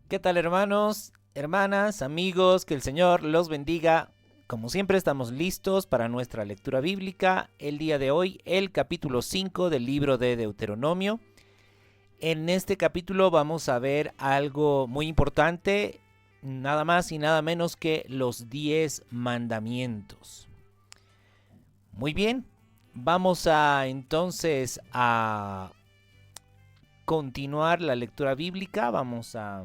¿Qué tal, hermanos, hermanas, amigos? Que el Señor los bendiga. Como siempre estamos listos para nuestra lectura bíblica. El día de hoy, el capítulo 5 del libro de Deuteronomio. En este capítulo vamos a ver algo muy importante, nada más y nada menos que los 10 mandamientos. Muy bien, vamos a entonces a continuar la lectura bíblica. Vamos a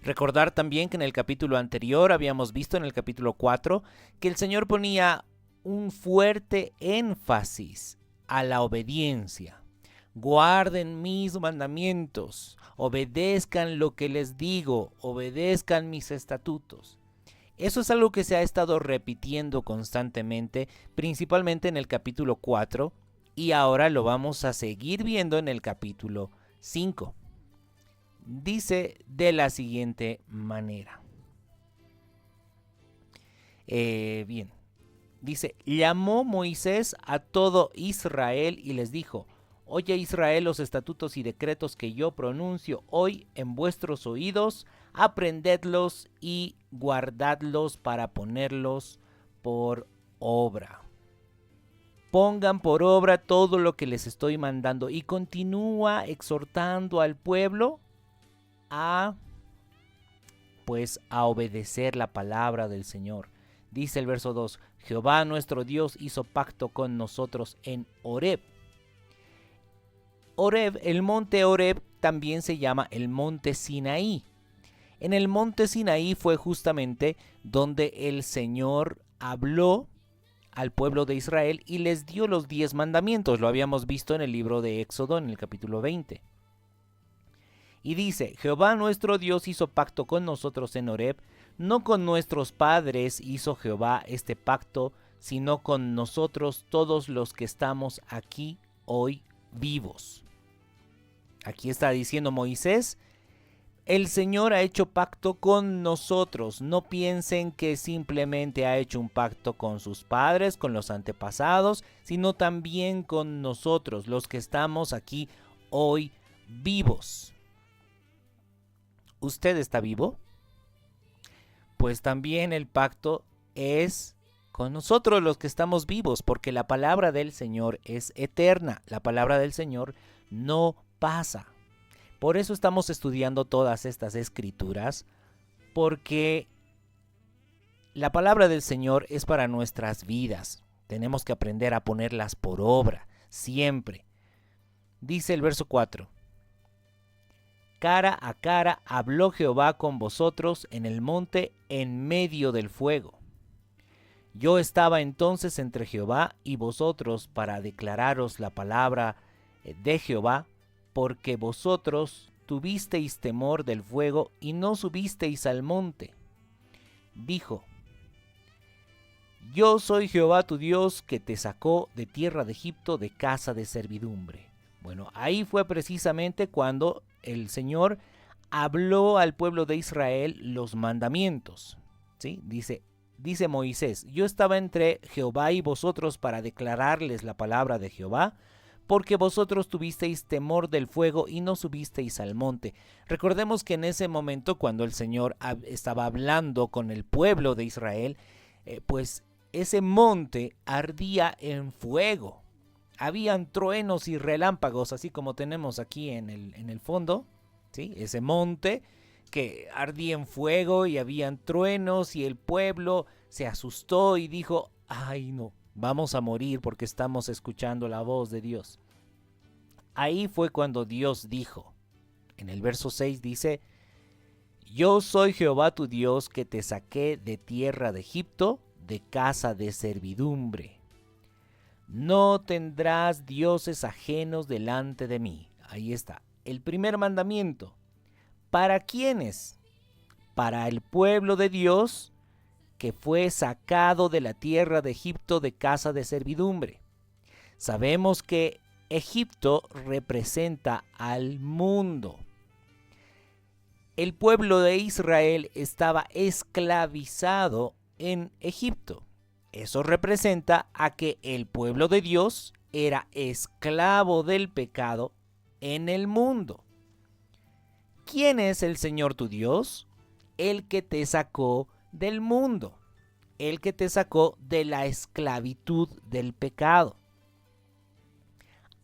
recordar también que en el capítulo anterior habíamos visto, en el capítulo 4, que el Señor ponía un fuerte énfasis a la obediencia. Guarden mis mandamientos, obedezcan lo que les digo, obedezcan mis estatutos. Eso es algo que se ha estado repitiendo constantemente, principalmente en el capítulo 4, y ahora lo vamos a seguir viendo en el capítulo 5. Dice de la siguiente manera. Bien, dice, llamó Moisés a todo Israel y les dijo, oye Israel, los estatutos y decretos que yo pronuncio hoy en vuestros oídos, aprendedlos y guardadlos para ponerlos por obra. Pongan por obra todo lo que les estoy mandando, y continúa exhortando al pueblo a obedecer la palabra del Señor. Dice el verso 2, Jehová nuestro Dios hizo pacto con nosotros en Horeb. Horeb, el monte Horeb también se llama el monte Sinaí. En el monte Sinaí fue justamente donde el Señor habló al pueblo de Israel y les dio los 10 mandamientos. Lo habíamos visto en el libro de Éxodo, en el capítulo 20. Y dice, Jehová nuestro Dios hizo pacto con nosotros en Horeb, no con nuestros padres hizo Jehová este pacto, sino con nosotros todos los que estamos aquí hoy vivos. Aquí está diciendo Moisés, el Señor ha hecho pacto con nosotros. No piensen que simplemente ha hecho un pacto con sus padres, con los antepasados, sino también con nosotros, los que estamos aquí hoy vivos. ¿Usted está vivo? Pues también el pacto es con nosotros los que estamos vivos, porque la palabra del Señor es eterna. La palabra del Señor no pasa. Por eso estamos estudiando todas estas escrituras, porque la palabra del Señor es para nuestras vidas. Tenemos que aprender a ponerlas por obra, siempre. Dice el verso 4. Cara a cara habló Jehová con vosotros en el monte en medio del fuego. Yo estaba entonces entre Jehová y vosotros para declararos la palabra de Jehová, porque vosotros tuvisteis temor del fuego y no subisteis al monte. Dijo, yo soy Jehová tu Dios que te sacó de tierra de Egipto de casa de servidumbre. Bueno, ahí fue precisamente cuando el Señor habló al pueblo de Israel los mandamientos. ¿Sí? Dice Moisés, yo estaba entre Jehová y vosotros para declararles la palabra de Jehová, porque vosotros tuvisteis temor del fuego y no subisteis al monte. Recordemos que en ese momento, cuando el Señor estaba hablando con el pueblo de Israel, pues ese monte ardía en fuego. Habían truenos y relámpagos, así como tenemos aquí en el fondo, ¿sí? Ese monte que ardía en fuego y habían truenos y el pueblo se asustó y dijo, ay no, vamos a morir porque estamos escuchando la voz de Dios. Ahí fue cuando Dios dijo, en el verso 6 dice, yo soy Jehová tu Dios que te saqué de tierra de Egipto, de casa de servidumbre. No tendrás dioses ajenos delante de mí. Ahí está. El primer mandamiento. ¿Para quiénes? Para el pueblo de Dios que fue sacado de la tierra de Egipto de casa de servidumbre. Sabemos que Egipto representa al mundo. El pueblo de Israel estaba esclavizado en Egipto. Eso representa a que el pueblo de Dios era esclavo del pecado en el mundo. ¿Quién es el Señor tu Dios? El que te sacó del mundo, el que te sacó de la esclavitud del pecado.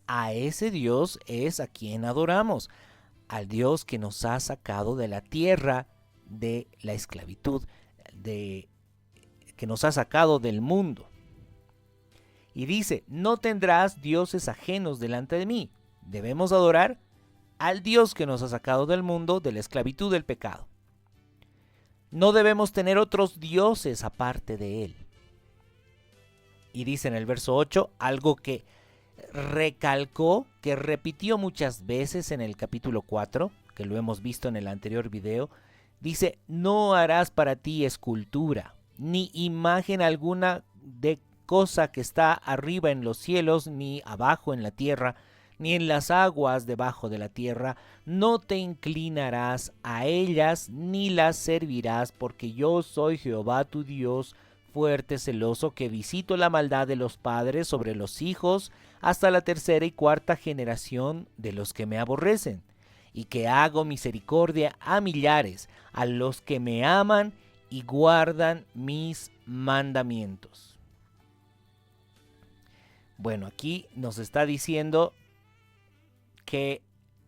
A ese Dios es a quien adoramos, al Dios que nos ha sacado de la tierra de la esclavitud, que nos ha sacado del mundo. Y dice, no tendrás dioses ajenos delante de mí. Debemos adorar al Dios que nos ha sacado del mundo, de la esclavitud del pecado. No debemos tener otros dioses aparte de Él. Y dice en el verso 8 algo que recalcó, que repitió muchas veces en el capítulo 4, que lo hemos visto en el anterior video. Dice, no harás para ti escultura, ni imagen alguna de cosa que está arriba en los cielos, ni abajo en la tierra, ni en las aguas debajo de la tierra. No te inclinarás a ellas, ni las servirás, porque yo soy Jehová tu Dios, fuerte, celoso, que visito la maldad de los padres sobre los hijos, hasta la tercera y cuarta generación de los que me aborrecen, y que hago misericordia a millares, a los que me aman y guardan mis mandamientos. Bueno, aquí nos está diciendo que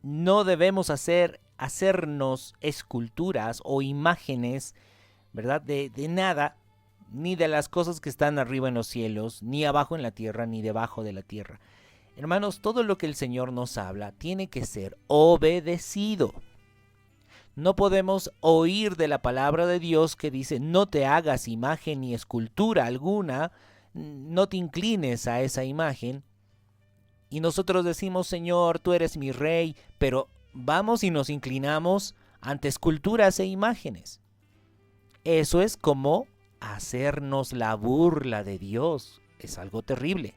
no debemos hacernos esculturas o imágenes, ¿verdad? De nada, ni de las cosas que están arriba en los cielos, ni abajo en la tierra, ni debajo de la tierra. Hermanos, todo lo que el Señor nos habla tiene que ser obedecido. No podemos oír de la palabra de Dios que dice, no te hagas imagen ni escultura alguna, no te inclines a esa imagen. Y nosotros decimos, Señor, tú eres mi rey, pero vamos y nos inclinamos ante esculturas e imágenes. Eso es como hacernos la burla de Dios. Es algo terrible.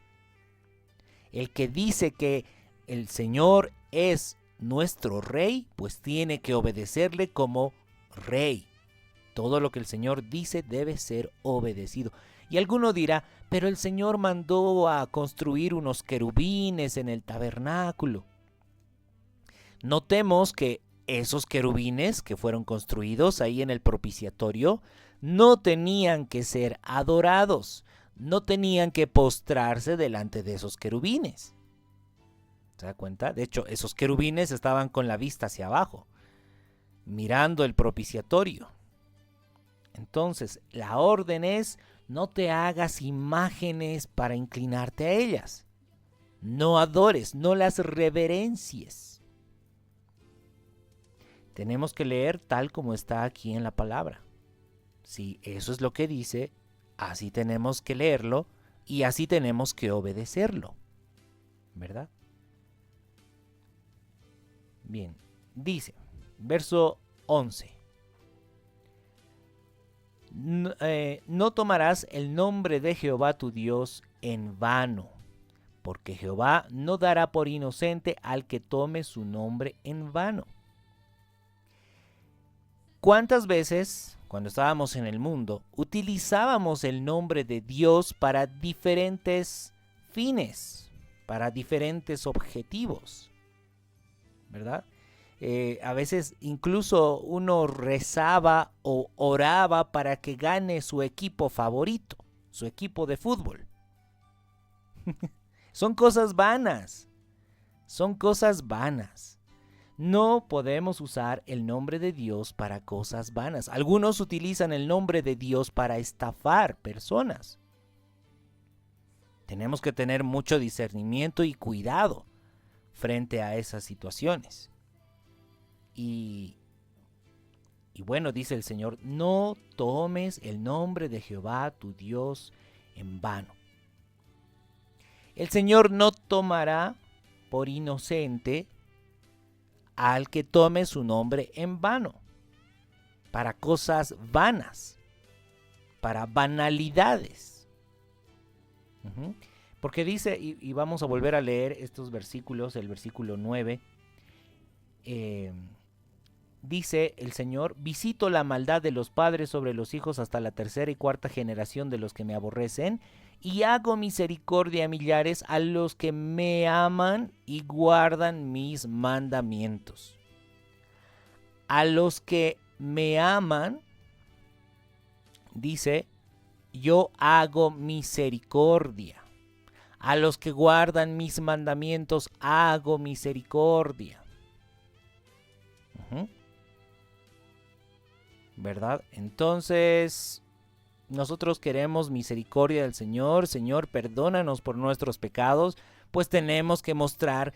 El que dice que el Señor es nuestro rey, pues tiene que obedecerle como rey. Todo lo que el Señor dice debe ser obedecido. Y alguno dirá, pero el Señor mandó a construir unos querubines en el tabernáculo. Notemos que esos querubines que fueron construidos ahí en el propiciatorio no tenían que ser adorados, no tenían que postrarse delante de esos querubines. ¿Se da cuenta? De hecho, esos querubines estaban con la vista hacia abajo, mirando el propiciatorio. Entonces, la orden es, no te hagas imágenes para inclinarte a ellas. No adores, no las reverencies. Tenemos que leer tal como está aquí en la palabra. Si eso es lo que dice, así tenemos que leerlo y así tenemos que obedecerlo. ¿Verdad? Bien, dice, verso 11. No tomarás el nombre de Jehová tu Dios en vano, porque Jehová no dará por inocente al que tome su nombre en vano. ¿Cuántas veces, cuando estábamos en el mundo, utilizábamos el nombre de Dios para diferentes fines, para diferentes objetivos? ¿Verdad? A veces incluso uno rezaba o oraba para que gane su equipo favorito, su equipo de fútbol. Son cosas vanas, son cosas vanas. No podemos usar el nombre de Dios para cosas vanas. Algunos utilizan el nombre de Dios para estafar personas. Tenemos que tener mucho discernimiento y cuidado frente a esas situaciones. Y bueno, dice el Señor, no tomes el nombre de Jehová tu Dios en vano. El Señor no tomará por inocente al que tome su nombre en vano, para cosas vanas, para banalidades. Porque dice, y vamos a volver a leer estos versículos, el versículo 9, dice el Señor, visito la maldad de los padres sobre los hijos hasta la tercera y cuarta generación de los que me aborrecen, y hago misericordia a millares a los que me aman y guardan mis mandamientos. A los que me aman, dice, yo hago misericordia. A los que guardan mis mandamientos, hago misericordia. ¿Verdad? Entonces, nosotros queremos misericordia del Señor. Señor, perdónanos por nuestros pecados. Pues tenemos que mostrar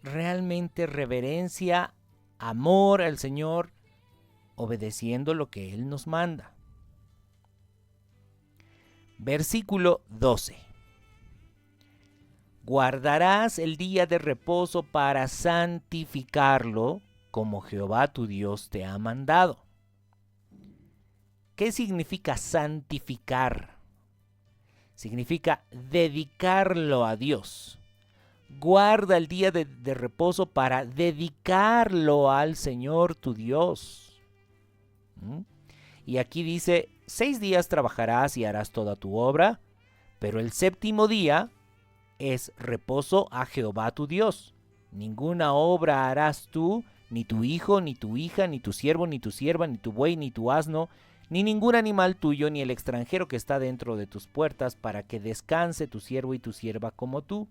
realmente reverencia, amor al Señor, obedeciendo lo que Él nos manda. Versículo 12. Guardarás el día de reposo para santificarlo, como Jehová tu Dios te ha mandado. ¿Qué significa santificar? Significa dedicarlo a Dios. Guarda el día de reposo para dedicarlo al Señor tu Dios. Y aquí dice, 6 días trabajarás y harás toda tu obra, pero el séptimo día es reposo a Jehová tu Dios. Ninguna obra harás tú, ni tu hijo, ni tu hija, ni tu siervo, ni tu sierva, ni tu buey, ni tu asno, ni ningún animal tuyo, ni el extranjero que está dentro de tus puertas, para que descanse tu siervo y tu sierva como tú.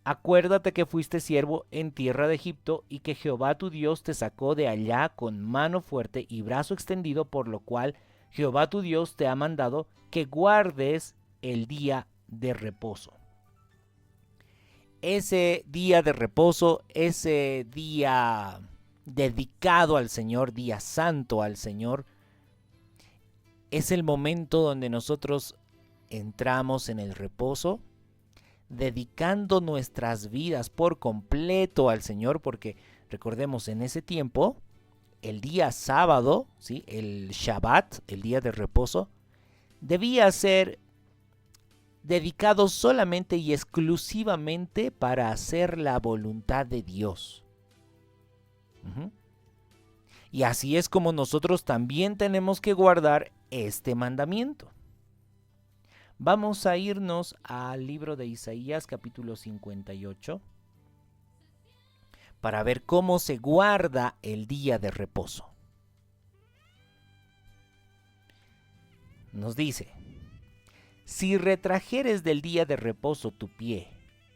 Acuérdate que fuiste siervo en tierra de Egipto y que Jehová tu Dios te sacó de allá con mano fuerte y brazo extendido, por lo cual Jehová tu Dios te ha mandado que guardes el día de reposo. Ese día de reposo, ese día dedicado al Señor, día santo al Señor, es el momento donde nosotros entramos en el reposo, dedicando nuestras vidas por completo al Señor, porque recordemos, en ese tiempo, el día sábado, ¿sí?, el Shabbat, el día de reposo, debía ser dedicado solamente y exclusivamente para hacer la voluntad de Dios. Y así es como nosotros también tenemos que guardar este mandamiento. Vamos a irnos al libro de Isaías, capítulo 58, para ver cómo se guarda el día de reposo. Nos dice, si retrajeres del día de reposo tu pie,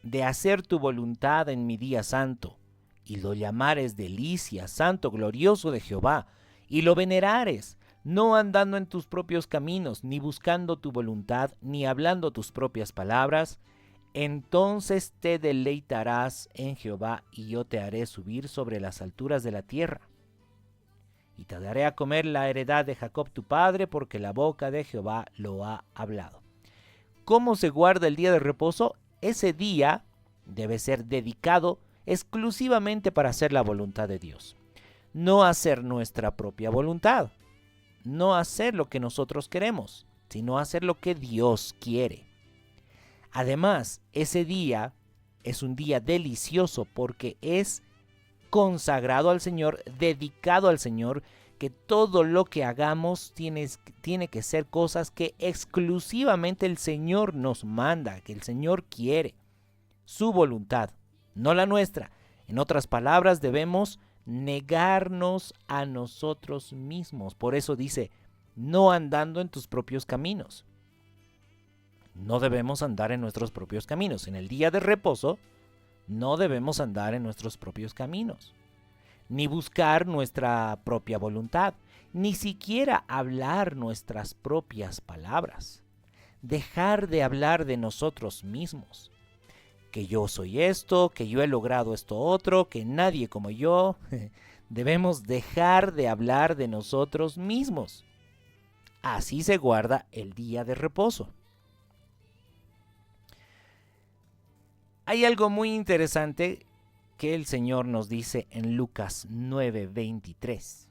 de hacer tu voluntad en mi día santo, y lo llamares delicia, santo, glorioso de Jehová, y lo venerares, no andando en tus propios caminos, ni buscando tu voluntad, ni hablando tus propias palabras, entonces te deleitarás en Jehová, y yo te haré subir sobre las alturas de la tierra. Y te daré a comer la heredad de Jacob tu padre, porque la boca de Jehová lo ha hablado. ¿Cómo se guarda el día de reposo? Ese día debe ser dedicado exclusivamente para hacer la voluntad de Dios. No hacer nuestra propia voluntad, no hacer lo que nosotros queremos, sino hacer lo que Dios quiere. Además, ese día es un día delicioso porque es consagrado al Señor, dedicado al Señor, que todo lo que hagamos tiene que ser cosas que exclusivamente el Señor nos manda, que el Señor quiere, su voluntad, no la nuestra. En otras palabras, debemos negarnos a nosotros mismos. Por eso dice, no andando en tus propios caminos. No debemos andar en nuestros propios caminos. En el día de reposo, no debemos andar en nuestros propios caminos, ni buscar nuestra propia voluntad, ni siquiera hablar nuestras propias palabras. Dejar de hablar de nosotros mismos. Que yo soy esto, que yo he logrado esto otro, que nadie como yo. Debemos dejar de hablar de nosotros mismos. Así se guarda el día de reposo. Hay algo muy interesante que el Señor nos dice en Lucas 9:23.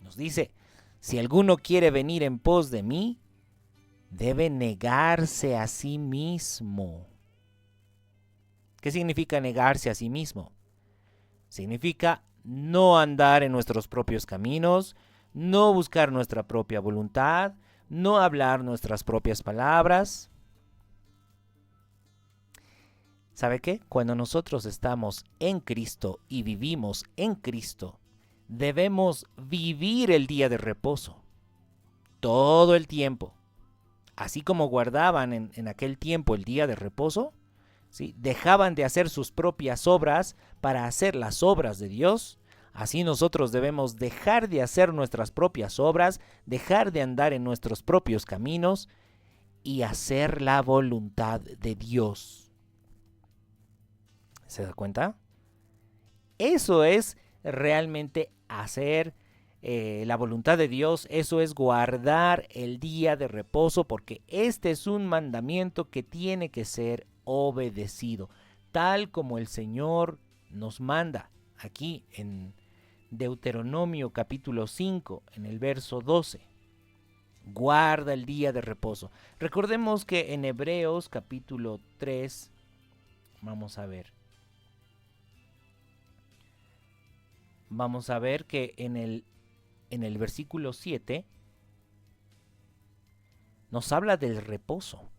Nos dice, si alguno quiere venir en pos de mí, debe negarse a sí mismo. ¿Qué significa negarse a sí mismo? Significa no andar en nuestros propios caminos, no buscar nuestra propia voluntad, no hablar nuestras propias palabras. ¿Sabe qué? Cuando nosotros estamos en Cristo y vivimos en Cristo, debemos vivir el día de reposo todo el tiempo. Así como guardaban en aquel tiempo el día de reposo, ¿sí? Dejaban de hacer sus propias obras para hacer las obras de Dios. Así nosotros debemos dejar de hacer nuestras propias obras, dejar de andar en nuestros propios caminos y hacer la voluntad de Dios. ¿Se da cuenta? Eso es realmente hacer la voluntad de Dios, eso es guardar el día de reposo, porque este es un mandamiento que tiene que ser obedecido, tal como el Señor nos manda aquí en Deuteronomio capítulo 5, en el verso 12. Guarda el día de reposo. Recordemos que en Hebreos capítulo 3, vamos a ver que en el versículo 7 nos habla del reposo.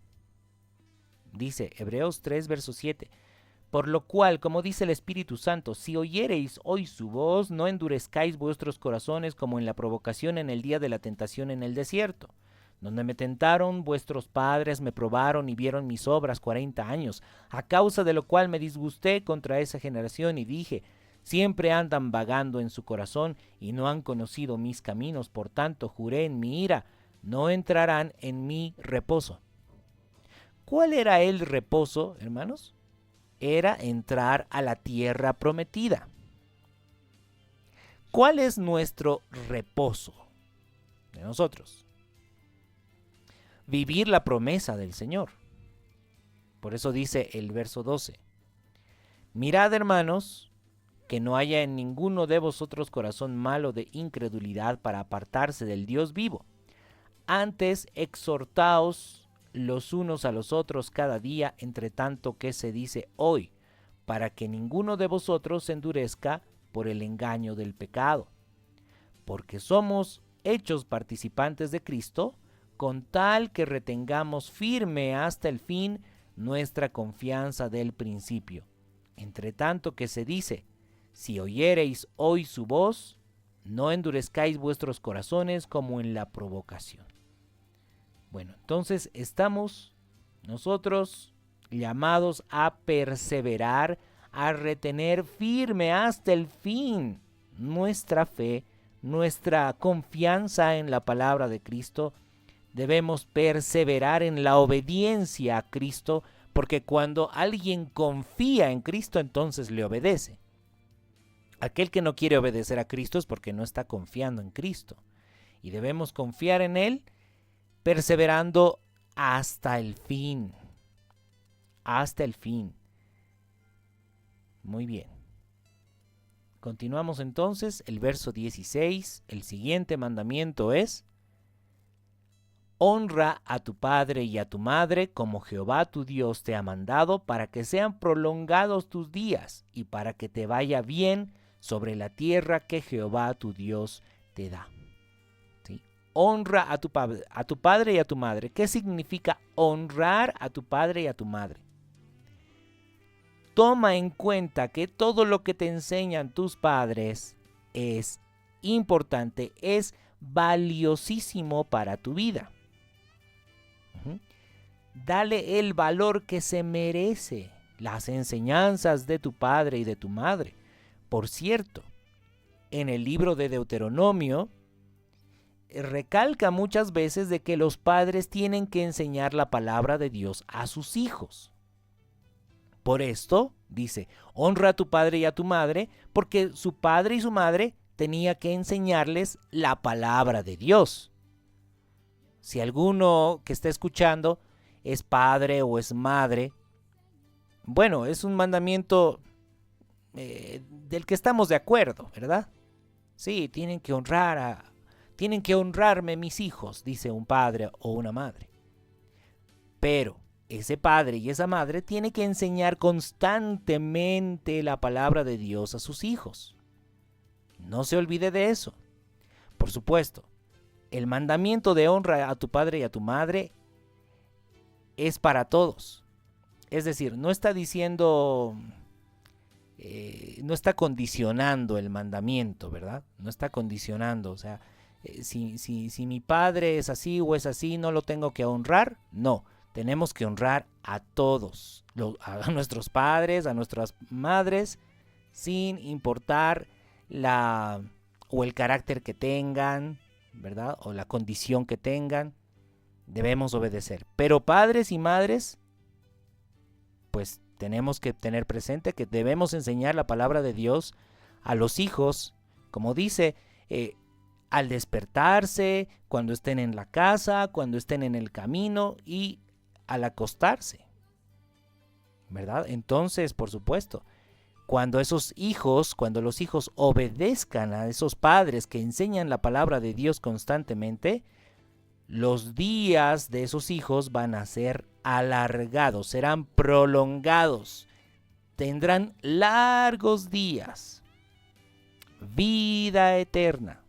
Dice Hebreos 3, verso 7. Por lo cual, como dice el Espíritu Santo, si oyereis hoy su voz, no endurezcáis vuestros corazones como en la provocación en el día de la tentación en el desierto, donde me tentaron vuestros padres, me probaron y vieron mis obras 40 años, a causa de lo cual me disgusté contra esa generación y dije, siempre andan vagando en su corazón y no han conocido mis caminos, por tanto juré en mi ira, no entrarán en mi reposo. ¿Cuál era el reposo, hermanos? Era entrar a la tierra prometida. ¿Cuál es nuestro reposo de nosotros? Vivir la promesa del Señor. Por eso dice el verso 12. Mirad, hermanos, que no haya en ninguno de vosotros corazón malo de incredulidad para apartarse del Dios vivo. Antes exhortaos los unos a los otros cada día, entre tanto que se dice hoy, para que ninguno de vosotros se endurezca por el engaño del pecado. Porque somos hechos participantes de Cristo, con tal que retengamos firme hasta el fin nuestra confianza del principio. Entre tanto que se dice, si oyereis hoy su voz, no endurezcáis vuestros corazones como en la provocación. Bueno, entonces estamos nosotros llamados a perseverar, a retener firme hasta el fin nuestra fe, nuestra confianza en la palabra de Cristo. Debemos perseverar en la obediencia a Cristo, porque cuando alguien confía en Cristo, entonces le obedece. Aquel que no quiere obedecer a Cristo es porque no está confiando en Cristo. Y debemos confiar en Él, perseverando hasta el fin. Hasta el fin. Muy bien. Continuamos entonces, el verso 16. El siguiente mandamiento es: honra a tu padre y a tu madre como Jehová tu Dios te ha mandado, para que sean prolongados tus días y para que te vaya bien sobre la tierra que Jehová tu Dios te da. ¿Sí? Honra a tu padre y a tu madre. ¿Qué significa honrar a tu padre y a tu madre? Toma en cuenta que todo lo que te enseñan tus padres es importante, es valiosísimo para tu vida. Dale el valor que se merece las enseñanzas de tu padre y de tu madre. Por cierto, en el libro de Deuteronomio recalca muchas veces de que los padres tienen que enseñar la palabra de Dios a sus hijos. Por esto, dice, honra a tu padre y a tu madre, porque su padre y su madre tenía que enseñarles la palabra de Dios. Si alguno que está escuchando es padre o es madre, bueno, es un mandamiento del que estamos de acuerdo, ¿verdad? Sí, tienen que honrarme mis hijos, dice un padre o una madre. Pero ese padre y esa madre tienen que enseñar constantemente la palabra de Dios a sus hijos. No se olvide de eso. Por supuesto, el mandamiento de honra a tu padre y a tu madre es para todos. Es decir, no está diciendo, no está condicionando el mandamiento, ¿verdad? No está condicionando, o sea, si mi padre es así o es así, no lo tengo que honrar. No, tenemos que honrar a todos, a nuestros padres, a nuestras madres, sin importar la o el carácter que tengan, ¿verdad? O la condición que tengan, debemos obedecer. Pero padres y madres, pues tenemos que tener presente que debemos enseñar la palabra de Dios a los hijos, como dice, al despertarse, cuando estén en la casa, cuando estén en el camino y al acostarse, ¿verdad? Entonces, por supuesto, cuando los hijos obedezcan a esos padres que enseñan la palabra de Dios constantemente, los días de esos hijos van a ser alargados, serán prolongados, tendrán largos días, vida eterna,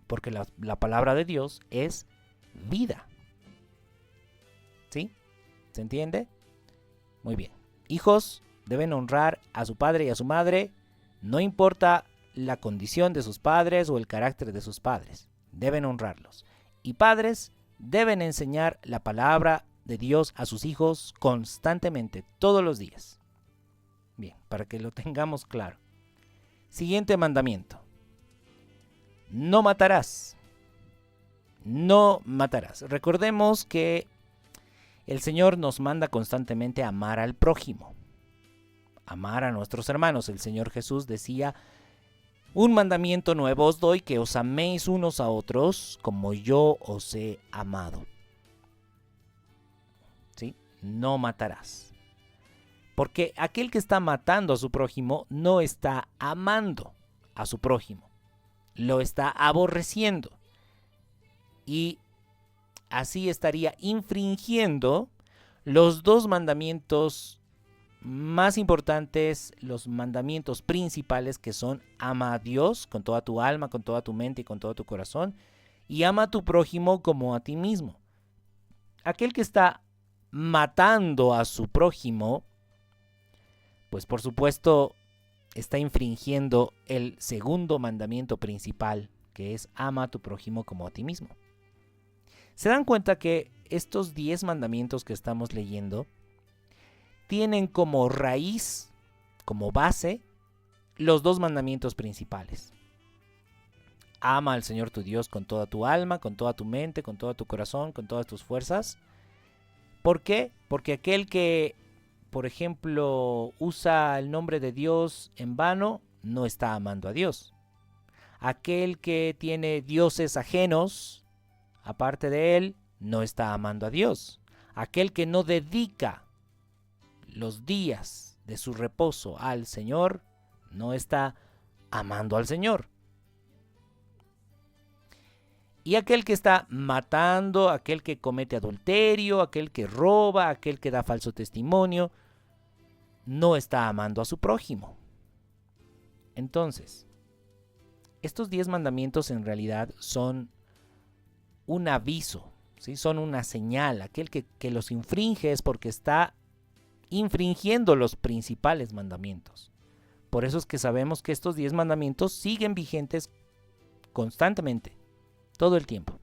porque la palabra de Dios es vida. ¿Sí? ¿Se entiende? Muy bien. Hijos deben honrar a su padre y a su madre, no importa la condición de sus padres o el carácter de sus padres, deben honrarlos. Y padres deben enseñar la palabra de Dios a sus hijos constantemente, todos los días. Bien, para que lo tengamos claro. Siguiente mandamiento. No matarás. No matarás. Recordemos que el Señor nos manda constantemente a amar al prójimo, amar a nuestros hermanos. El Señor Jesús decía: un mandamiento nuevo os doy, que os améis unos a otros como yo os he amado. ¿Sí? No matarás. Porque aquel que está matando a su prójimo no está amando a su prójimo, lo está aborreciendo. Y así estaría infringiendo los dos mandamientos más importantes, los mandamientos principales, que son: ama a Dios con toda tu alma, con toda tu mente y con todo tu corazón, y ama a tu prójimo como a ti mismo. Aquel que está matando a su prójimo, pues por supuesto está infringiendo el segundo mandamiento principal, que es: ama a tu prójimo como a ti mismo. ¿Se dan cuenta que estos 10 mandamientos que estamos leyendo tienen como raíz, como base, los dos mandamientos principales? Ama al Señor tu Dios con toda tu alma, con toda tu mente, con todo tu corazón, con todas tus fuerzas. ¿Por qué? Porque aquel que, por ejemplo, usa el nombre de Dios en vano, no está amando a Dios. Aquel que tiene dioses ajenos, aparte de él, no está amando a Dios. Aquel que no dedica los días de su reposo al Señor, no está amando al Señor. Y aquel que está matando, aquel que comete adulterio, aquel que roba, aquel que da falso testimonio, no está amando a su prójimo. Entonces, estos 10 mandamientos en realidad son un aviso, ¿sí? Son una señal. Aquel que los infringe es porque está infringiendo los principales mandamientos. Por eso es que sabemos que estos 10 mandamientos siguen vigentes constantemente, todo el tiempo.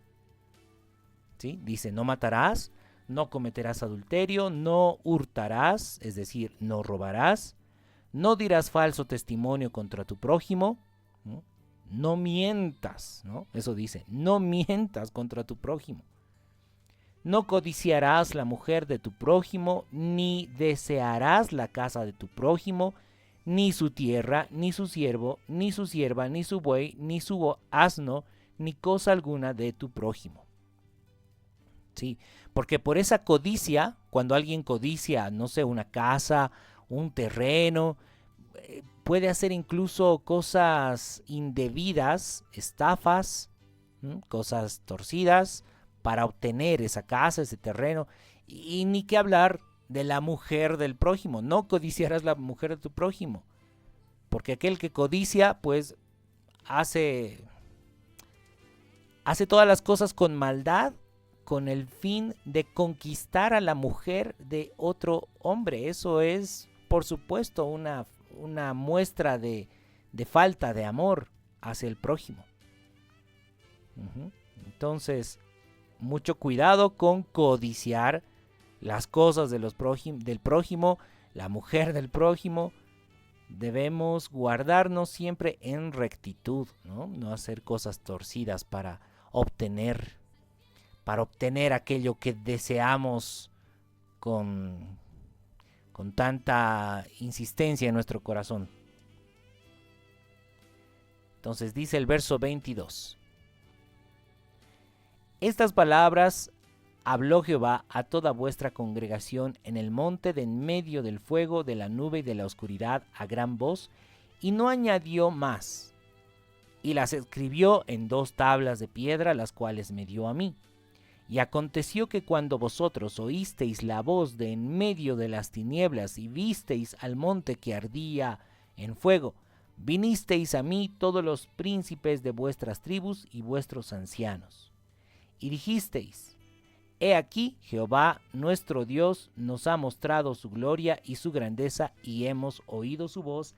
¿Sí? Dice: no matarás, no cometerás adulterio, no hurtarás, es decir, no robarás, no dirás falso testimonio contra tu prójimo, ¿no? No mientas, ¿no? Eso dice: no mientas contra tu prójimo. No codiciarás la mujer de tu prójimo, ni desearás la casa de tu prójimo, ni su tierra, ni su siervo, ni su sierva, ni su buey, ni su asno, ni cosa alguna de tu prójimo. Sí, porque por esa codicia, cuando alguien codicia, no sé, una casa, un terreno, puede hacer incluso cosas indebidas, estafas, cosas torcidas para obtener esa casa, ese terreno. Y ni que hablar de la mujer del prójimo. No codiciarás la mujer de tu prójimo, porque aquel que codicia, pues hace todas las cosas con maldad, con el fin de conquistar a la mujer de otro hombre. Eso es, por supuesto, una muestra de falta de amor hacia el prójimo. Entonces, mucho cuidado con codiciar las cosas del prójimo, la mujer del prójimo. Debemos guardarnos siempre en rectitud, no hacer cosas torcidas para obtener aquello que deseamos con tanta insistencia en nuestro corazón. Entonces dice el verso 22. Estas palabras habló Jehová a toda vuestra congregación en el monte de en medio del fuego, de la nube y de la oscuridad a gran voz, y no añadió más. Y las escribió en 2 tablas de piedra, las cuales me dio a mí. Y aconteció que cuando vosotros oísteis la voz de en medio de las tinieblas y visteis al monte que ardía en fuego, vinisteis a mí todos los príncipes de vuestras tribus y vuestros ancianos. Y dijisteis: He aquí, Jehová nuestro Dios nos ha mostrado su gloria y su grandeza, y hemos oído su voz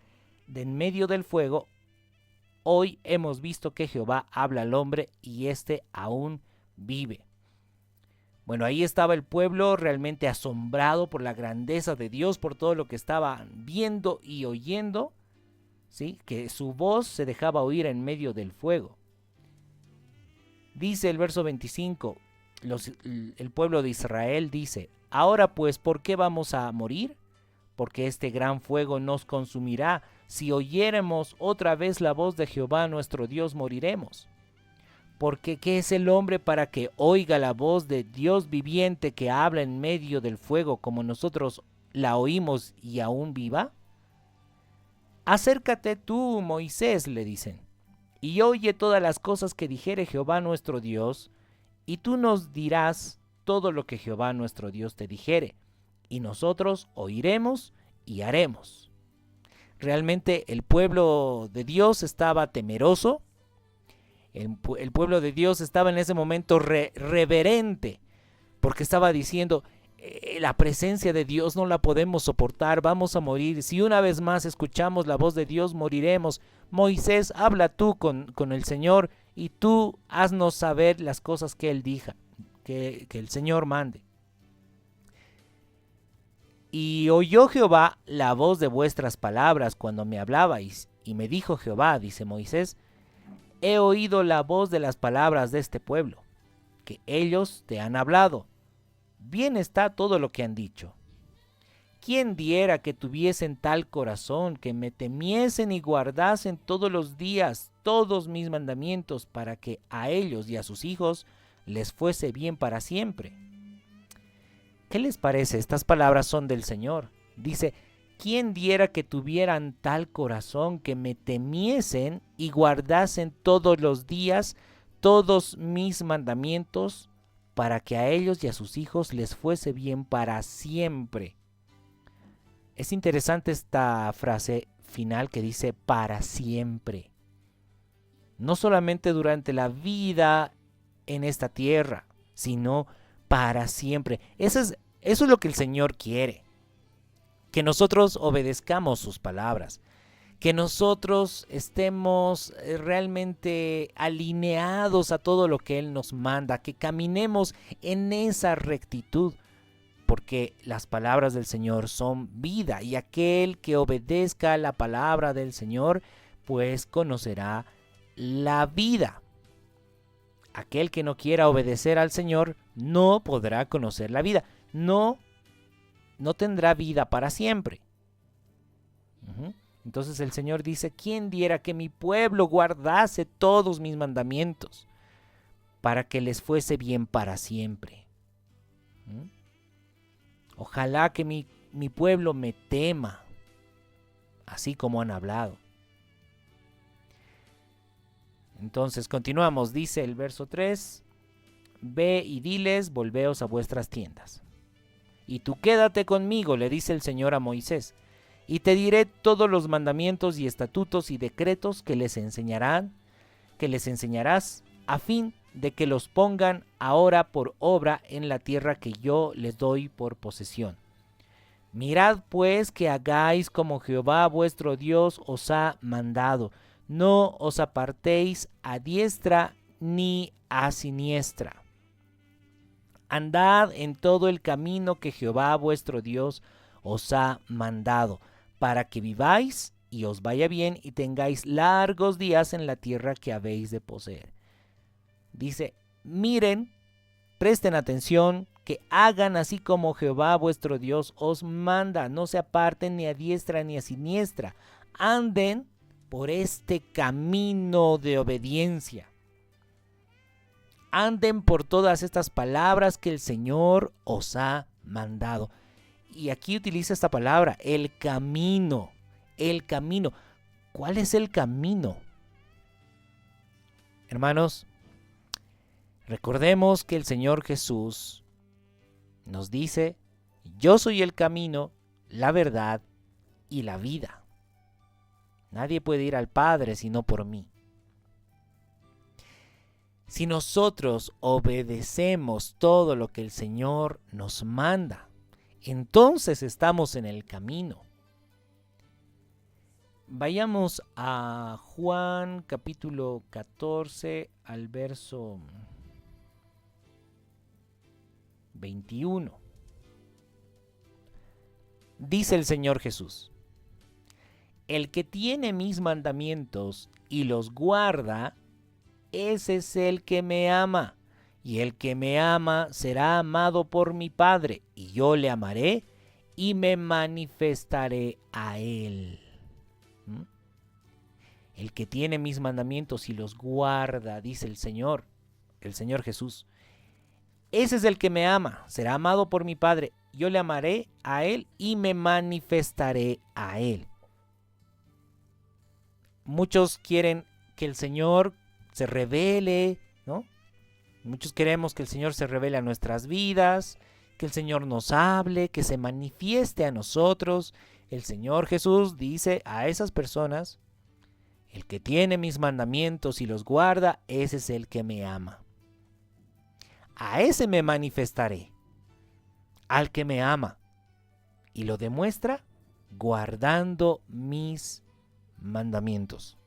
de en medio del fuego. Hoy hemos visto que Jehová habla al hombre, y éste aún vive. Bueno, ahí estaba el pueblo realmente asombrado por la grandeza de Dios, por todo lo que estaba viendo y oyendo, ¿sí? Que su voz se dejaba oír en medio del fuego. Dice el verso 25, el pueblo de Israel dice: Ahora pues, ¿por qué vamos a morir? Porque este gran fuego nos consumirá. Si oyéremos otra vez la voz de Jehová nuestro Dios, moriremos. Porque ¿qué es el hombre para que oiga la voz de Dios viviente que habla en medio del fuego como nosotros la oímos y aún viva? Acércate tú, Moisés, le dicen, y oye todas las cosas que dijere Jehová nuestro Dios, y tú nos dirás todo lo que Jehová nuestro Dios te dijere, y nosotros oiremos y haremos. Realmente el pueblo de Dios estaba temeroso, el pueblo de Dios estaba en ese momento reverente, porque estaba diciendo: la presencia de Dios no la podemos soportar, vamos a morir. Si una vez más escuchamos la voz de Dios, moriremos. Moisés, habla tú con el Señor, y tú haznos saber las cosas que Él diga, que el Señor mande. Y oyó Jehová la voz de vuestras palabras cuando me hablabais, y me dijo Jehová, dice Moisés: He oído la voz de las palabras de este pueblo, que ellos te han hablado. Bien está todo lo que han dicho. ¿Quién diera que tuviesen tal corazón, que me temiesen y guardasen todos los días todos mis mandamientos, para que a ellos y a sus hijos les fuese bien para siempre? ¿Qué les parece? Estas palabras son del Señor. Dice: ¿quién diera que tuvieran tal corazón, que me temiesen y guardasen todos los días todos mis mandamientos, para que a ellos y a sus hijos les fuese bien para siempre? Es interesante esta frase final que dice para siempre. No solamente durante la vida en esta tierra, sino para siempre. Eso es lo que el Señor quiere. Que nosotros obedezcamos sus palabras. Que nosotros estemos realmente alineados a todo lo que Él nos manda. Que caminemos en esa rectitud. Porque las palabras del Señor son vida, y aquel que obedezca la palabra del Señor, pues conocerá la vida. Aquel que no quiera obedecer al Señor no podrá conocer la vida, no tendrá vida para siempre. Entonces el Señor dice: ¿quién diera que mi pueblo guardase todos mis mandamientos, para que les fuese bien para siempre? Ojalá que mi pueblo me tema, así como han hablado. Entonces continuamos, dice el verso 3: Ve y diles, volveos a vuestras tiendas. Y tú quédate conmigo, le dice el Señor a Moisés, y te diré todos los mandamientos y estatutos y decretos que les enseñarás, a fin de que los pongan ahora por obra en la tierra que yo les doy por posesión. Mirad pues que hagáis como Jehová vuestro Dios os ha mandado. No os apartéis a diestra ni a siniestra. Andad en todo el camino que Jehová vuestro Dios os ha mandado, para que viváis y os vaya bien y tengáis largos días en la tierra que habéis de poseer. Dice, miren, presten atención, que hagan así como Jehová vuestro Dios os manda. No se aparten ni a diestra ni a siniestra. Anden por este camino de obediencia. Anden por todas estas palabras que el Señor os ha mandado. Y aquí utiliza esta palabra, el camino. El camino. ¿Cuál es el camino? Hermanos, recordemos que el Señor Jesús nos dice, yo soy el camino, la verdad y la vida. Nadie puede ir al Padre sino por mí. Si nosotros obedecemos todo lo que el Señor nos manda, entonces estamos en el camino. Vayamos a Juan capítulo 14 al verso 21. Dice el Señor Jesús, el que tiene mis mandamientos y los guarda, ese es el que me ama, y el que me ama será amado por mi Padre, y yo le amaré y me manifestaré a él. El que tiene mis mandamientos y los guarda, dice el Señor Jesús, ese es el que me ama, será amado por mi Padre, yo le amaré a él y me manifestaré a él. Muchos quieren que el Señor se revele, ¿no? Muchos queremos que el Señor se revele a nuestras vidas, que el Señor nos hable, que se manifieste a nosotros. El Señor Jesús dice a esas personas, el que tiene mis mandamientos y los guarda, ese es el que me ama. A ese me manifestaré, al que me ama, y lo demuestra guardando mis mandamientos.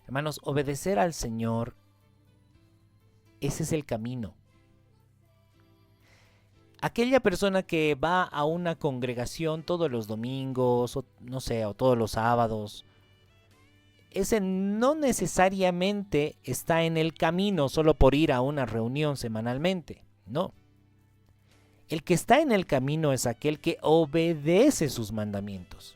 Hermanos, obedecer al Señor, ese es el camino. Aquella persona que va a una congregación todos los domingos, o no sé, o todos los sábados, ese no necesariamente está en el camino solo por ir a una reunión semanalmente, no. El que está en el camino es aquel que obedece sus mandamientos.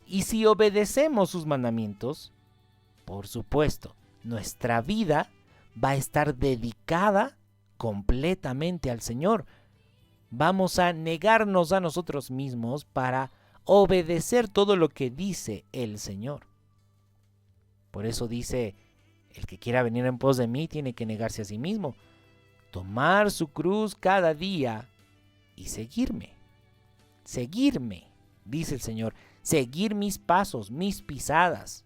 Y si obedecemos sus mandamientos, por supuesto, nuestra vida va a estar dedicada completamente al Señor. Vamos a negarnos a nosotros mismos para obedecer todo lo que dice el Señor. Por eso dice, el que quiera venir en pos de mí tiene que negarse a sí mismo, tomar su cruz cada día y seguirme. Seguirme, dice el Señor, seguir mis pasos, mis pisadas.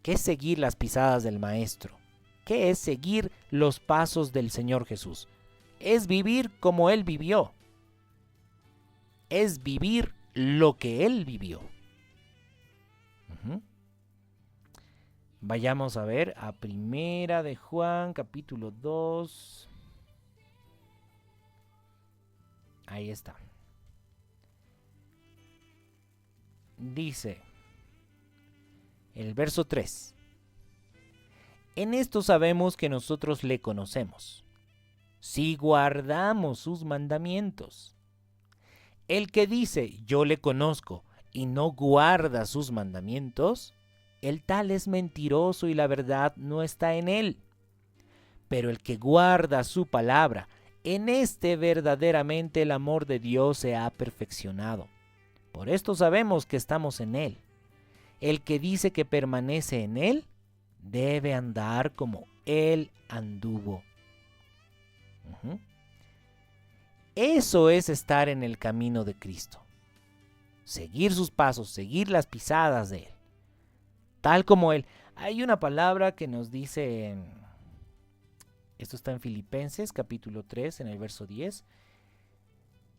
¿Qué es seguir las pisadas del Maestro? ¿Qué es seguir los pasos del Señor Jesús? Es vivir como Él vivió. Es vivir lo que Él vivió. Vayamos a ver a Primera de Juan, capítulo 2. Ahí está. Dice el verso 3. En esto sabemos que nosotros le conocemos, si guardamos sus mandamientos. El que dice, yo le conozco, y no guarda sus mandamientos, el tal es mentiroso y la verdad no está en él. Pero el que guarda su palabra, en este verdaderamente el amor de Dios se ha perfeccionado. Por esto sabemos que estamos en él. El que dice que permanece en él, debe andar como él anduvo. Eso es estar en el camino de Cristo. Seguir sus pasos, seguir las pisadas de Él. Tal como Él. Hay una palabra que nos dice, esto está en Filipenses capítulo 3, en el verso 10.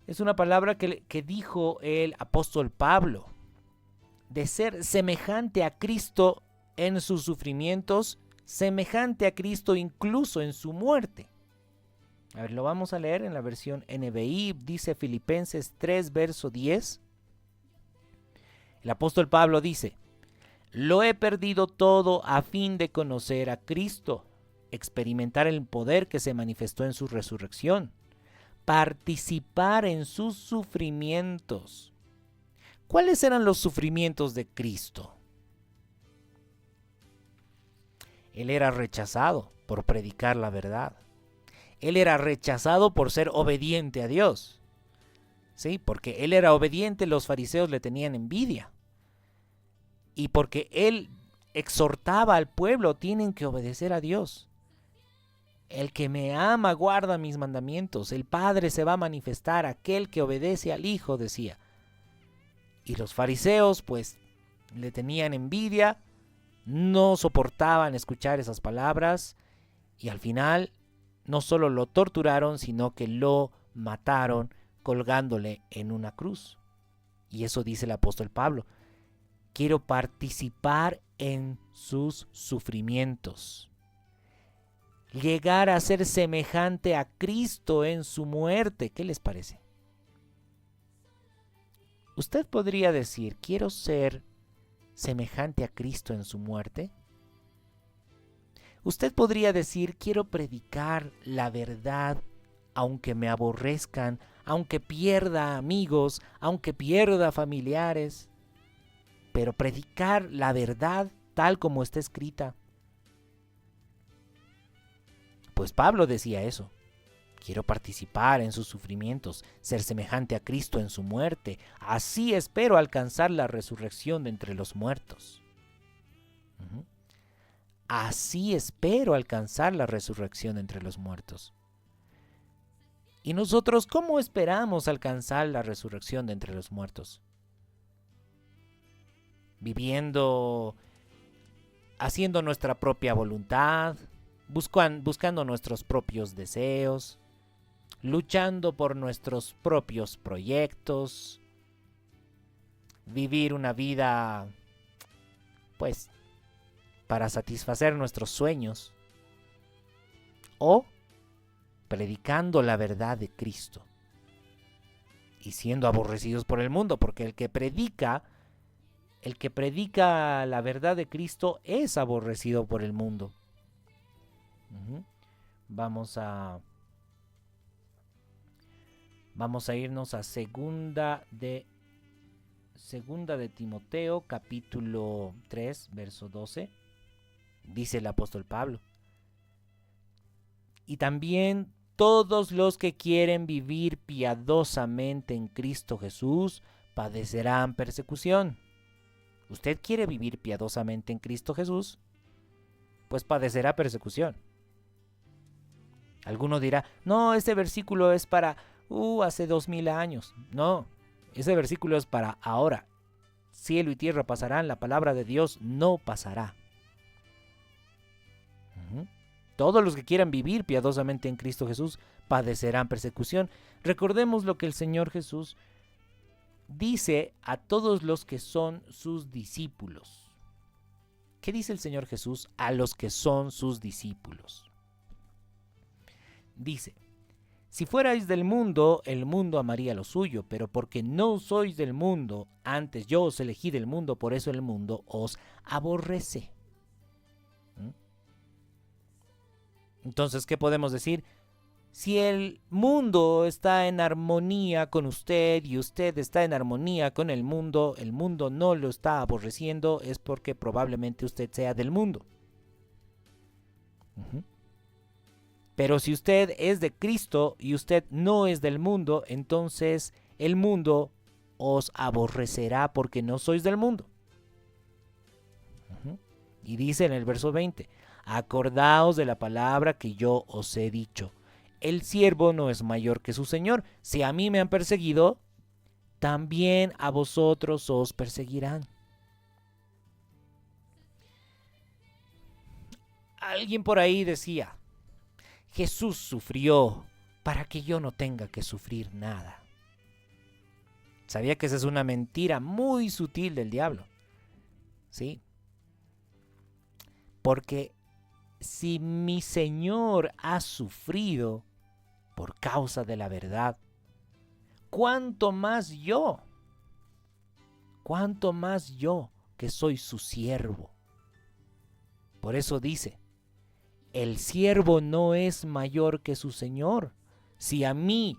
Es una palabra que dijo el apóstol Pablo, de ser semejante a Cristo en sus sufrimientos, semejante a Cristo incluso en su muerte. A ver, lo vamos a leer en la versión NBI, dice Filipenses 3, verso 10. El apóstol Pablo dice: lo he perdido todo a fin de conocer a Cristo, experimentar el poder que se manifestó en su resurrección, participar en sus sufrimientos. ¿Cuáles eran los sufrimientos de Cristo? Él era rechazado por predicar la verdad. Él era rechazado por ser obediente a Dios. Sí, porque él era obediente, los fariseos le tenían envidia. Y porque él exhortaba al pueblo, tienen que obedecer a Dios. El que me ama guarda mis mandamientos. El Padre se va a manifestar, aquel que obedece al Hijo, decía. Y los fariseos, pues, le tenían envidia, no soportaban escuchar esas palabras, y al final no solo lo torturaron, sino que lo mataron colgándole en una cruz. Y eso dice el apóstol Pablo: quiero participar en sus sufrimientos. Llegar a ser semejante a Cristo en su muerte. ¿Qué les parece? Usted podría decir: quiero ser semejante a Cristo en su muerte. Usted podría decir: quiero predicar la verdad aunque me aborrezcan, aunque pierda amigos, aunque pierda familiares. Pero predicar la verdad tal como está escrita. Pues Pablo decía eso. Quiero participar en sus sufrimientos, ser semejante a Cristo en su muerte. Así espero alcanzar la resurrección de entre los muertos. Así espero alcanzar la resurrección de entre los muertos. ¿Y nosotros cómo esperamos alcanzar la resurrección de entre los muertos? Viviendo, haciendo nuestra propia voluntad, buscando nuestros propios deseos, luchando por nuestros propios proyectos, vivir una vida, pues, para satisfacer nuestros sueños, o predicando la verdad de Cristo y siendo aborrecidos por el mundo, porque el que predica la verdad de Cristo es aborrecido por el mundo. Vamos a irnos a segunda de Timoteo, capítulo 3, verso 12. Dice el apóstol Pablo: y también todos los que quieren vivir piadosamente en Cristo Jesús padecerán persecución. ¿Usted quiere vivir piadosamente en Cristo Jesús? Pues padecerá persecución. Alguno dirá: no, este versículo es para hace 2000 años. No, ese versículo es para ahora. Cielo y tierra pasarán, la palabra de Dios no pasará. Todos los que quieran vivir piadosamente en Cristo Jesús padecerán persecución. Recordemos lo que el Señor Jesús dice a todos los que son sus discípulos. ¿Qué dice el Señor Jesús a los que son sus discípulos? Dice: si fuerais del mundo, el mundo amaría lo suyo, pero porque no sois del mundo, antes yo os elegí del mundo, por eso el mundo os aborrece. Entonces, ¿qué podemos decir? Si el mundo está en armonía con usted y usted está en armonía con el mundo no lo está aborreciendo, es porque probablemente usted sea del mundo. Pero si usted es de Cristo y usted no es del mundo, entonces el mundo os aborrecerá porque no sois del mundo. Y dice en el verso 20: acordaos de la palabra que yo os he dicho. El siervo no es mayor que su señor. Si a mí me han perseguido, también a vosotros os perseguirán. Alguien por ahí decía, Jesús sufrió para que yo no tenga que sufrir nada. Sabía que esa es una mentira muy sutil del diablo. ¿Sí? Porque si mi Señor ha sufrido por causa de la verdad, ¿cuánto más yo? ¿Cuánto más yo que soy su siervo? Por eso dice, el siervo no es mayor que su Señor. Si a mí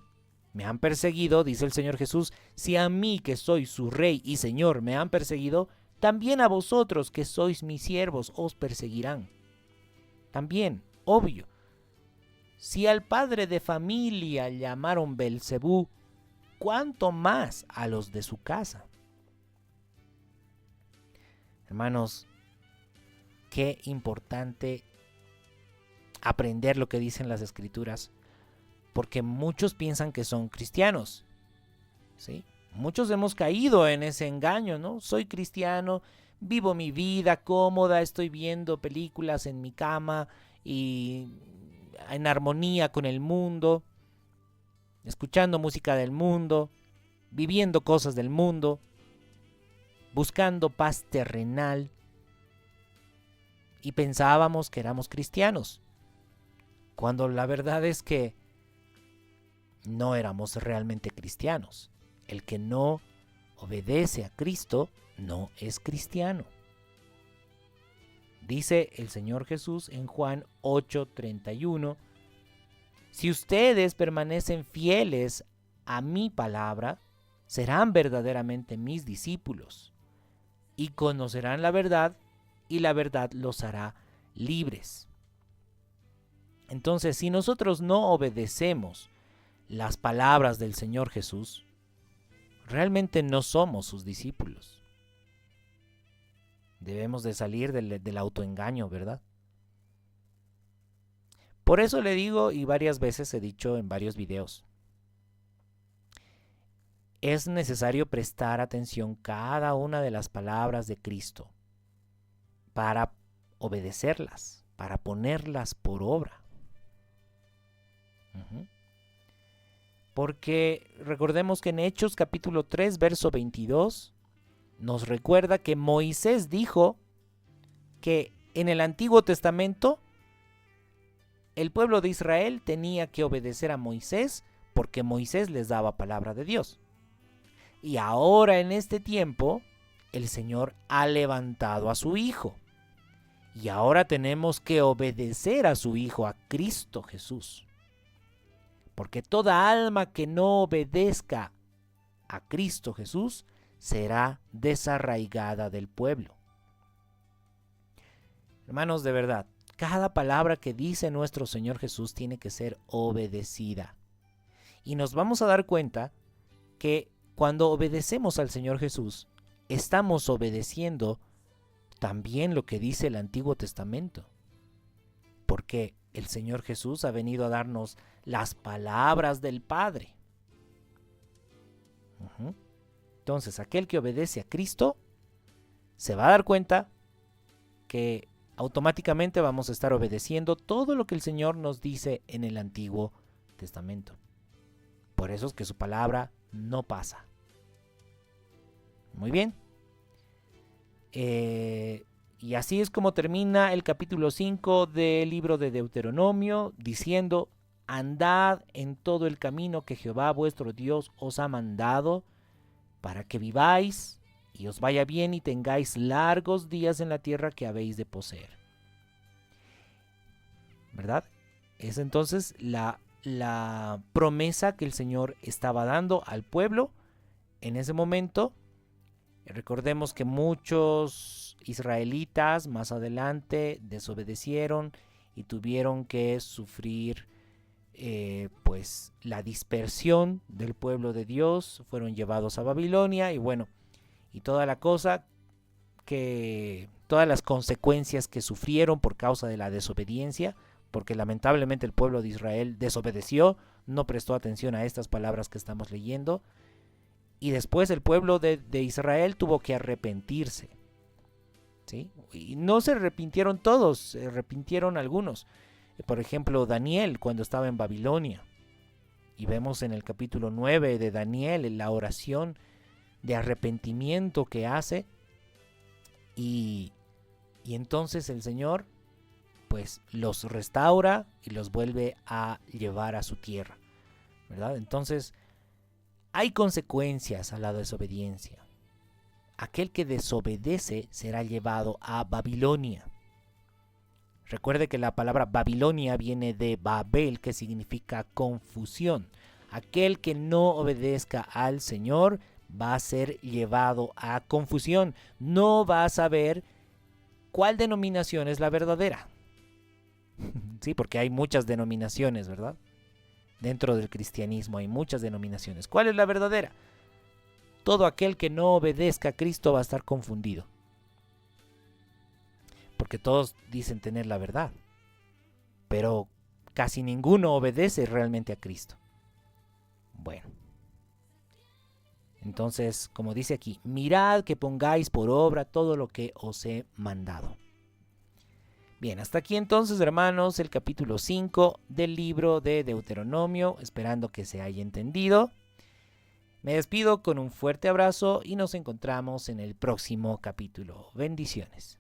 me han perseguido, dice el Señor Jesús, si a mí que soy su Rey y Señor me han perseguido, también a vosotros que sois mis siervos os perseguirán. También, obvio. Si al padre de familia llamaron Belcebú, ¿cuánto más a los de su casa? Hermanos, qué importante aprender lo que dicen las Escrituras, porque muchos piensan que son cristianos, ¿sí? Muchos hemos caído en ese engaño, ¿no? Soy cristiano, vivo mi vida cómoda, estoy viendo películas en mi cama y en armonía con el mundo, escuchando música del mundo, viviendo cosas del mundo, buscando paz terrenal, y pensábamos que éramos cristianos, cuando la verdad es que no éramos realmente cristianos. El que no obedece a Cristo no es cristiano. Dice el Señor Jesús en Juan 8:31, si ustedes permanecen fieles a mi palabra, serán verdaderamente mis discípulos y conocerán la verdad, y la verdad los hará libres. Entonces, si nosotros no obedecemos las palabras del Señor Jesús, realmente no somos sus discípulos. Debemos de salir del autoengaño, ¿verdad? Por eso le digo, y varias veces he dicho en varios videos, es necesario prestar atención a cada una de las palabras de Cristo para obedecerlas, para ponerlas por obra. Porque recordemos que en Hechos capítulo 3, verso 22, nos recuerda que Moisés dijo que en el Antiguo Testamento el pueblo de Israel tenía que obedecer a Moisés porque Moisés les daba palabra de Dios. Y ahora en este tiempo el Señor ha levantado a su Hijo. Y ahora tenemos que obedecer a su Hijo, a Cristo Jesús. Porque toda alma que no obedezca a Cristo Jesús será desarraigada del pueblo. Hermanos, de verdad, cada palabra que dice nuestro Señor Jesús tiene que ser obedecida. Y nos vamos a dar cuenta que cuando obedecemos al Señor Jesús, estamos obedeciendo también lo que dice el Antiguo Testamento. Porque el Señor Jesús ha venido a darnos las palabras del Padre. Entonces, aquel que obedece a Cristo se va a dar cuenta que automáticamente vamos a estar obedeciendo todo lo que el Señor nos dice en el Antiguo Testamento. Por eso es que su palabra no pasa. Muy bien. Y así es como termina el capítulo 5 del libro de Deuteronomio, diciendo: andad en todo el camino que Jehová vuestro Dios os ha mandado, para que viváis y os vaya bien y tengáis largos días en la tierra que habéis de poseer. ¿Verdad? Es entonces la promesa que el Señor estaba dando al pueblo en ese momento. Recordemos que muchos israelitas más adelante desobedecieron y tuvieron que sufrir pues la dispersión del pueblo de Dios, fueron llevados a Babilonia y bueno, y toda la cosa que, todas las consecuencias que sufrieron por causa de la desobediencia, porque lamentablemente el pueblo de Israel desobedeció, no prestó atención a estas palabras que estamos leyendo, y después el pueblo de Israel tuvo que arrepentirse. ¿sí? Y no se arrepintieron todos, se arrepintieron algunos. Por ejemplo, Daniel cuando estaba en Babilonia. Y vemos en el capítulo 9 de Daniel la oración de arrepentimiento que hace. Y entonces el Señor pues los restaura y los vuelve a llevar a su tierra, ¿verdad? Entonces hay consecuencias a la desobediencia. Aquel que desobedece será llevado a Babilonia. Recuerde que la palabra Babilonia viene de Babel, que significa confusión. Aquel que no obedezca al Señor va a ser llevado a confusión. No va a saber cuál denominación es la verdadera. Sí, porque hay muchas denominaciones, ¿verdad? Dentro del cristianismo hay muchas denominaciones. ¿Cuál es la verdadera? Todo aquel que no obedezca a Cristo va a estar confundido. Porque todos dicen tener la verdad, pero casi ninguno obedece realmente a Cristo. Bueno, entonces, como dice aquí, mirad que pongáis por obra todo lo que os he mandado. Bien, hasta aquí entonces, hermanos, el capítulo 5 del libro de Deuteronomio, esperando que se haya entendido. Me despido con un fuerte abrazo y nos encontramos en el próximo capítulo. Bendiciones.